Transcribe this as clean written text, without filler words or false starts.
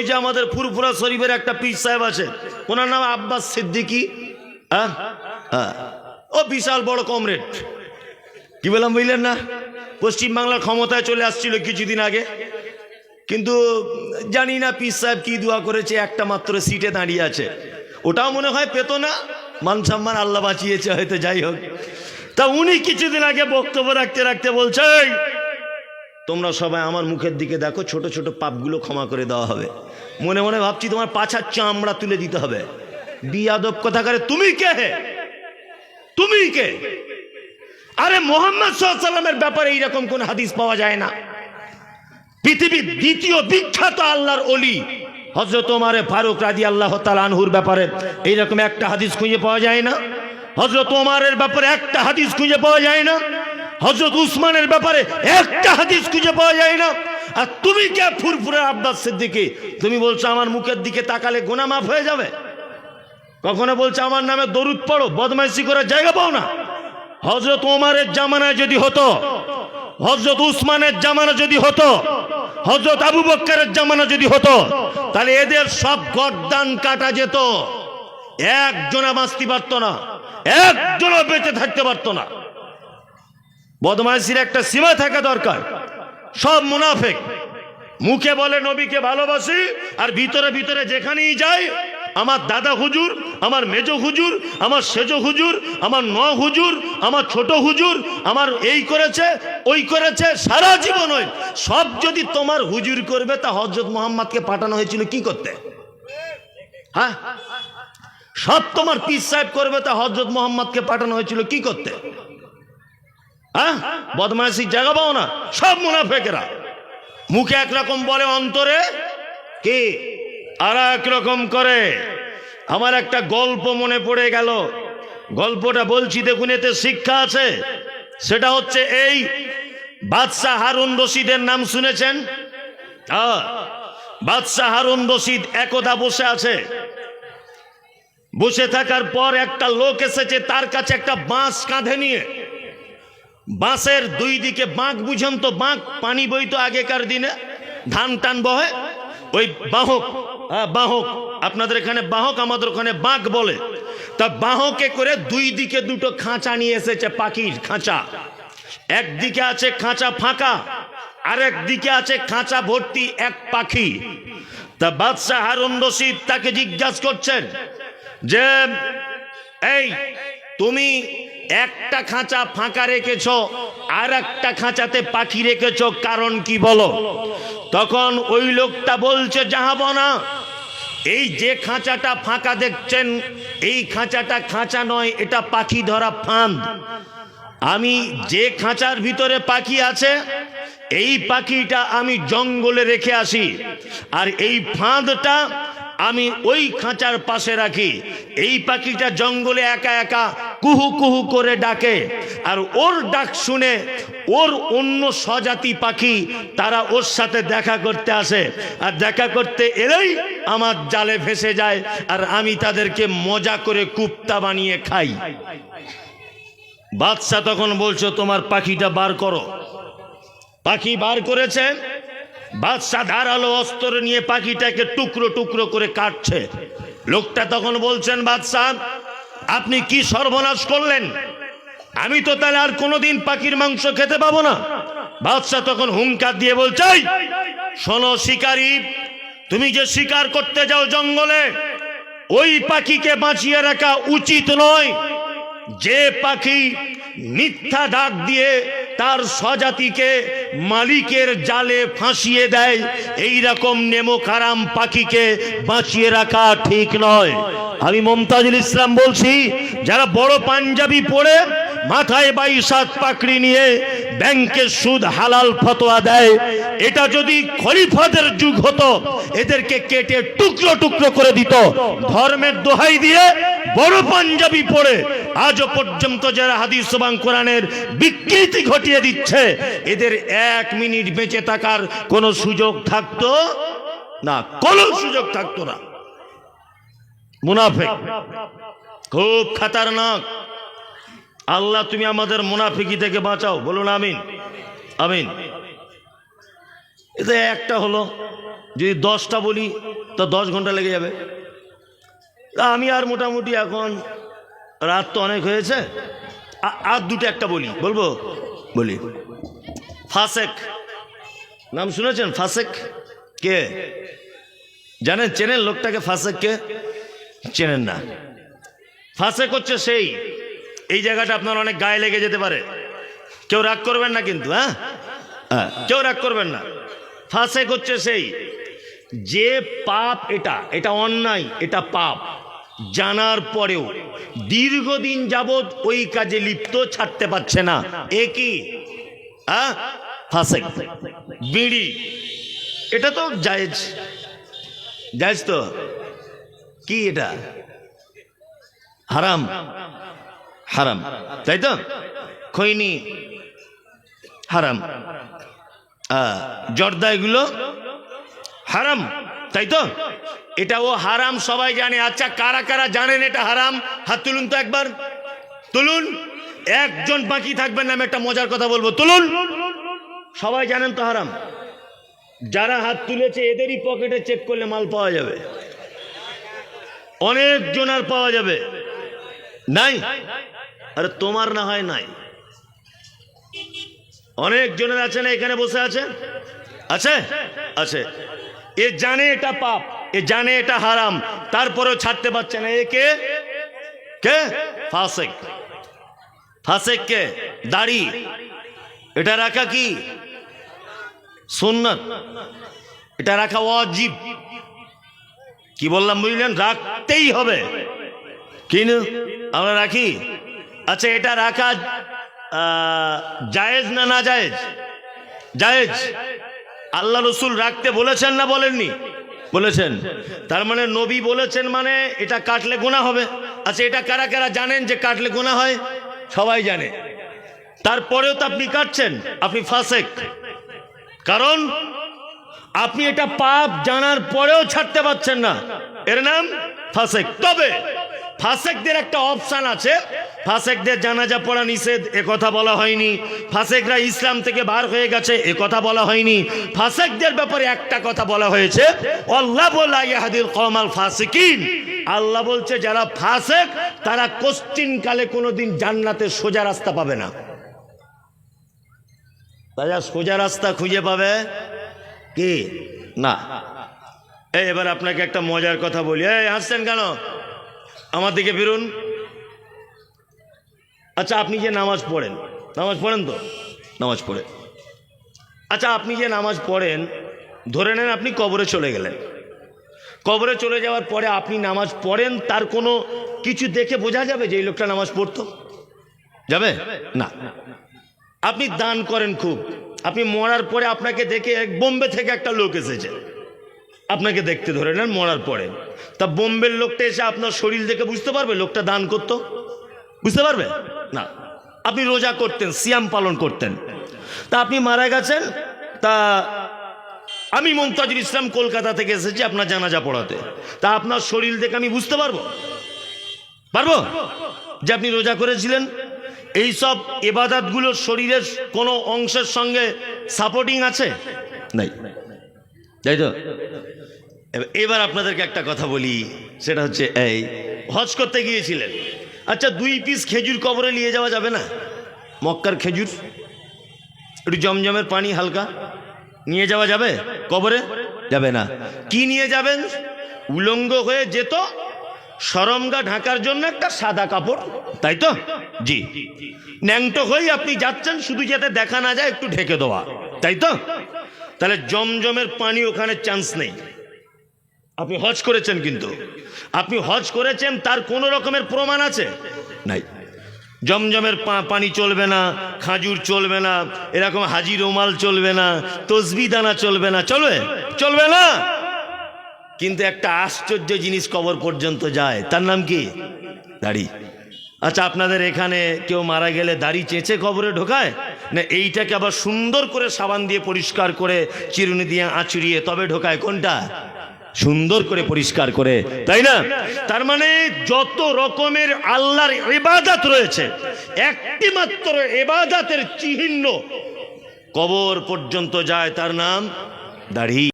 যে আমাদের ফুরফুরা শরীফের একটা পীর সাহেব আছে, ওনার নাম আব্বাস সিদ্দিকী। হ্যাঁ হ্যাঁ, ও বিশাল বড় কমরেড। কি বললাম বুঝলেন না? পশ্চিমবাংলার ক্ষমতায় চলে আসছিল কিছুদিন আগে, কিন্তু জানি না পীর সাহেব কি দোয়া করেছে, একটা মাত্র সিটে দাঁড়িয়ে আছে। ওটাও মনে হয় পেত না, মান সম্মান আল্লাহ বাঁচিয়েছে হয়তো, যাই হোক। তা উনি কিছুদিন আগে বক্তব্য রাখতে রাখতে বলছে, তোমরা সবাই আমার মুখের দিকে দেখো, ছোট ছোট পাপগুলো ক্ষমা করে দেওয়া হবে। মনে মনে ভাবছি তোমার পাছার চামড়া তুলে দিতে হবে। বিয়াদব কথাকারে, তুমি কে? তুমি কে? আরে মুহাম্মদ সাল্লাল্লাহু আলাইহি ওয়াসাল্লামের ব্যাপারে এইরকম কোন হাদিস পাওয়া যায় না। পৃথিবীর দ্বিতীয় বিখ্যাত আল্লাহর ওলি হযরত ওমর ফারুক রাদিয়াল্লাহু তাআলা আনহুর ব্যাপারে এইরকম একটা হাদিস খুঁজে পাওয়া যায় না। হযরত ওমরের ব্যাপারে একটা হাদিস খুঁজে পাওয়া যায় না। হযরত উসমানের ব্যাপারে একটা হাদিস খুঁজে পাওয়া যায় না। আর তুমি কে ফুরফুরে আব্বাস সিদ্দিকী? তুমি বলছো আমার মুখের দিকে তাকালে গুনাহ মাফ হয়ে যাবে। কখনো বলছো আমার নামে দরুদ পড়ো, বদমাইশি করার জায়গা পাও না। হযরত ওমরের জামানায় যদি হতো, হযরত উসমানের জামানা যদি হতো, হযরত আবু বকরের জামানা যদি হতো, তাহলে এদের সব গর্দান কাটা যেত, একজনা বাঁচতে পারতো না, একজনও বেঁচে থাকতে পারতো না। বদমাইশির একটা সীমা থাকা দরকার। সব মুনাফিক, মুখে বলে নবীকে ভালোবাসি, আর ভিতরে ভিতরে যেখানেই যায় আমার দাদা হুজুর, আমার মেজ হুজুর, আমার সেজ হুজুর, আমার ন হুজুর, আমার ছোট হুজুর, আমার এই করেছে ওই করেছে, সারা জীবন ওই সব যদি তোমার হুজুর করবে, তা হযরত মুহাম্মদকে পাঠানো হয়েছিল কি করতে? হ্যাঁ, সব তোমার পীর সাহেব করবে, তা হযরত মুহাম্মদকে পাঠানো হয়েছিল কি করতে? হ্যাঁ, বদমাইশির জায়গা পাও না। সব মুনাফিকরা মুখে একরকম বলে, অন্তরে কি আর একরকম করে। আমার একটা গল্প মনে পড়ে গেল, গল্পটা বলছি, দেখুন এতে শিক্ষা আছে। সেটা হচ্ছে এই, বাদশাহ হারুন রশিদের নাম শুনেছেন? বাদশাহ হারুন রশিদ একদা বসে আছে। বসে থাকার পর একটা লোক এসেছে, তার কাছে একটা বাঁশ কাঁধে নিয়ে। বাঁশের দুই দিকে বাঁক, বুঝেন তো বাঁক, পানি বইতো আগেকার দিনে, ধান টান বহে, ওই বাহক। বাহক আপনাদের এখানে বাহক, আমাদের ওখানে বাঁক বলে। তা বাহকে করে দুই দিকে দুটো খাঁচা নিয়ে এসেছে, পাখির খাঁচা। একদিকে আছে খাঁচা ফাঁকা, আর একদিকে আছে খাঁচা ভর্তি এক পাখি। তা বাদশাহ হারুন রশিদ তাকে জিজ্ঞাসা করছেন যে, এই তুমি একটা খাঁচা ফাঁকা রেখেছ, আর একটা খাঁচাতে পাখি রেখেছ, কারণ কি বলো? তখন ওই লোকটা বলছে, জাহাবনা, এই যে খাঁচাটা ফাঁকা দেখছেন, এই খাঁচাটা খাঁচা নয়, এটা পাখি ধরা ফাঁদ। আমি যে খাঁচার ভিতরে পাখি আছে, এই পাখিটা আমি জঙ্গলে রেখে আসি, আর এই ফাঁদটা আমি ওই খাঁচার পাশে রাখি। এই পাখিটা জঙ্গলে একা একা কুহু কুহু করে ডাকে, আর ওর ডাক শুনে ওর অন্য স্বজাতি পাখি তারা ওর সাথে দেখা করতে আসে, আর দেখা করতে এলেই আমার জালে ফেসে যায়, আর আমি তাদেরকে মজা করে কুপ্তা বানিয়ে খাই। বাদশা তখন বলছো, তোমার পাখিটা বার করো। পাখি বার করেছে। বাদশাহ ধারালো অস্ত্র নিয়ে পাখিটাকে টুকরো টুকরো করে কাটছে। লোকটা তখন বলছেন, বাদশাহ আপনি কি সর্বনাশ করলেন? আমি তো তাহলে আর কোনোদিন পাখির মাংস খেতে পাবো না। বাদশাহ তখন হুঙ্কার দিয়ে বলছে, শোনো শিকারী, তুমি যে শিকার করতে যাও জঙ্গলে, ওই পাখিকে বাঁচিয়ে রাখা উচিত নয়। যে পাখি মিথ্যা ডাক দিয়ে তার স্বজাতিকে মালিকের জালে ফাঁসিয়ে দেয়, এই রকম নেমোকারাম পাখিকে বাঁচিয়ে রাখা ঠিক নয়। আমি মুমতাজুল ইসলাম বলছি, যারা বড় পাঞ্জাবি পরে মাথায় 22 পাকড়ি নিয়ে ব্যাংকের সুদ হালাল ফতোয়া দেয়, এটা যদি খলিফাদের যুগ হতো, এদেরকে কেটে টুকরো টুকরো করে দিত। ধর্মের দোহাই দিয়ে বড় পাঞ্জাবি পরে আজও পর্যন্ত যারা হাদিস এবং কোরআনের বিকৃতি ঘটিয়ে দিচ্ছে, এদের 1 মিনিট বেঁচে থাকার কোনো সুযোগ থাকতো না, কোনো সুযোগ থাকতো না। মুনাফিক খুব খতরনাক। আল্লাহ তুমি আমাদের মুনাফিকি থেকে বাঁচাও, বলুন আমিন। আমিন। এতে একটা হলো, যদি 10টা বলি তো 10 ঘন্টা লেগে যাবে। তা আমি আর মোটামুটি এখন রাত তো অনেক হয়েছে, আর দুটো একটা বলবো বলি। ফাসেক নাম শুনেছেন? ফাসেক কে জানেন? চেনেন লোকটাকে? ফাসেক কে চেনেন না? ফাসেক হচ্ছে সেই, এই জায়গাটা আপনার অনেক গায়ে লেগে যেতে পারে, কেউ রাগ করবেন না কিন্তু, হ্যাঁ কেউ রাগ করবেন না। ফাসেক হচ্ছে সেই যে পাপ, এটা অন্যায়, এটা পাপ, জানার পরেও দীর্ঘদিন যাবৎ ওই কাজে লিপ্ত, ছাড়তে পারছে না। এ কি ফাসেক। বিড়ি এটা তো জায়েজ, জায়েজ তো কি? এটা হারাম, হারাম, তাই তো? খৈনি হারাম, জর্দা এগুলো হারাম, তাই তো? এটাও হারাম, সবাই জানে। আচ্ছা, কারা কারা জানেন এটা হারাম? হাত তুলুন তো একবার, তুলুন। একজন বাকি থাকবেন না, আমি একটা মজার কথা বলবো, তুলুন। সবাই জানেন তো হারাম? যারা হাত তুলেছে এদেরই পকেটে চেক করলে মাল পাওয়া যাবে, অনেক জনের পাওয়া যাবে। নাই? আরে তোমার না হয় নাই, অনেক জনের আছে না, এখানে বসে আছে, আছে আছে। এ জানে এটা পাপ, এ জানে এটা হারাম, তারপরেও ছাড়তে পারছে না। এ কে? কে? ফাসেক। ফাসেক কে? দাড়ি এটা রাখা কি সুন্নাত, এটা রাখা ওয়াজিব। কি বললাম বুঝলেন? রাখতেই হবে, কিন্তু আমরা রাখি। আচ্ছা, এটা রাখা জায়েজ না না জায়েজ? জায়েজ। আল্লাহ রসুল রাখতে বলেছেন না বলেননি? বলেছেন। তার মানে নবী বলেছেন, মানে এটা কাটলে গুনাহ হবে। আচ্ছা, এটা কারা কারা জানেন যে কাটলে গুনাহ হয়? সবাই জানে, তারপরেও তো আপনি কাটছেন, আপনি ফাসেক। কারণ আপনি এটা পাপ জানার পরেও ছাড়তে পারছেন না, এর নাম ফাসেক। তবে ফাসেকদের একটা অপশন আছে, ফাসেকদের জানাজা পড়া নিষেধ, এ কথা বলা হয়নি। ফাসেকরা ইসলাম থেকে বার হয়ে গেছে, এ কথা বলা হয়নি। ফাসেকদের ব্যাপারে একটা কথা বলা হয়েছে, আল্লাহু লা ইয়াহদিল কওমাল ফাসিকিন। আল্লাহ বলছে যারা ফাসেক তারা কোশ্চিনকালে কোনোদিন জান্নাতের সোজা রাস্তা পাবে না। তারা সোজা রাস্তা খুঁজে পাবে কি না। এবার আপনাকে একটা মজার কথা বলি। হাসছেন কেন? আমার দিকে ফিরুন। আচ্ছা, আপনি যে নামাজ পড়েন, নামাজ পড়েন তো? নামাজ পড়ে, আচ্ছা, আপনি যে নামাজ পড়েন, ধরে নেন আপনি কবরে চলে গেলেন। কবরে চলে যাওয়ার পরে আপনি নামাজ পড়েন, তার কোনো কিছু দেখে বোঝা যাবে যে এই লোকটা নামাজ পড়তো? যাবে না। আপনি দান করেন খুব, আপনি মরার পরে আপনাকে দেখে বোম্বে থেকে একটা লোক এসেছে আপনাকে দেখতে, ধরে নেন মরার পরে। তা বোম্বের লোকটা এসে আপনার শরীর দেখে বুঝতে পারবে লোকটা দান করতো? বুঝতে পারবে না। আপনি রোজা করতেন, সিয়াম পালন করতেন, তা আপনি মারা গেছেন। তা আমি মুমতাজুল ইসলাম কলকাতা থেকে এসেছি আপনার জানাজা পড়াতে, তা আপনার শরীর দেখে আমি বুঝতে পারবো যে আপনি রোজা করেছিলেন? এই সব ইবাদতগুলো শরীরের কোনো অংশের সঙ্গে সাপোর্টিং আছে? নাই, তাই তো? এবার আপনাদেরকে একটা কথা বলি, সেটা হচ্ছে এই হজ করতে গিয়েছিলেন। আচ্ছা, 2 পিস খেজুর কবরে নিয়ে যাওয়া যাবে না? মক্কার খেজুর, একটু জমজমের পানি হালকা নিয়ে যাওয়া যাবে কবরে? যাবে না। কি নিয়ে যাবেন? উলঙ্গ হয়ে যেত, শরমগা ঢাকার জন্য একটা সাদা কাপড়, তাই তো? জি। ন্যাংটো হয়ে আপনি যাচ্ছেন, শুধু যাতে দেখা না যায় একটু ঢেকে দেওয়া, তাই তো? তাহলে জমজমের পানি ওখানে চান্স নেই। আপনি হজ করেছেন, কিন্তু আপনি হজ করেছেন তার কোনো রকমের প্রমাণ আছে? নাই। জমজমের পানি চলবে না, খাজুর চলবে না, এরকম হাজি রুমাল চলবে না, তসবি দানা চলবে না, চলবে? চলবে না। কিন্তু একটা আশ্চর্য জিনিস কবর পর্যন্ত যায়, তার নাম কি? দাড়ি। আচ্ছা, আপনাদের এখানে কেউ মারা গেলে দাড়ি চেঁচে কবরে ঢোকায় না? এইটাকে আবার সুন্দর করে সাবান দিয়ে পরিষ্কার করে, চিরুনি দিয়ে আঁচড়িয়ে তবে ঢোকায়? কোনটা? সুন্দর করে পরিষ্কার করে, তাই না? তার মানে যত রকমের আল্লাহর ইবাদত রয়েছে, একটি মাত্র ইবাদতের চিহ্ন কবর পর্যন্ত যায়, তার নাম দাড়ি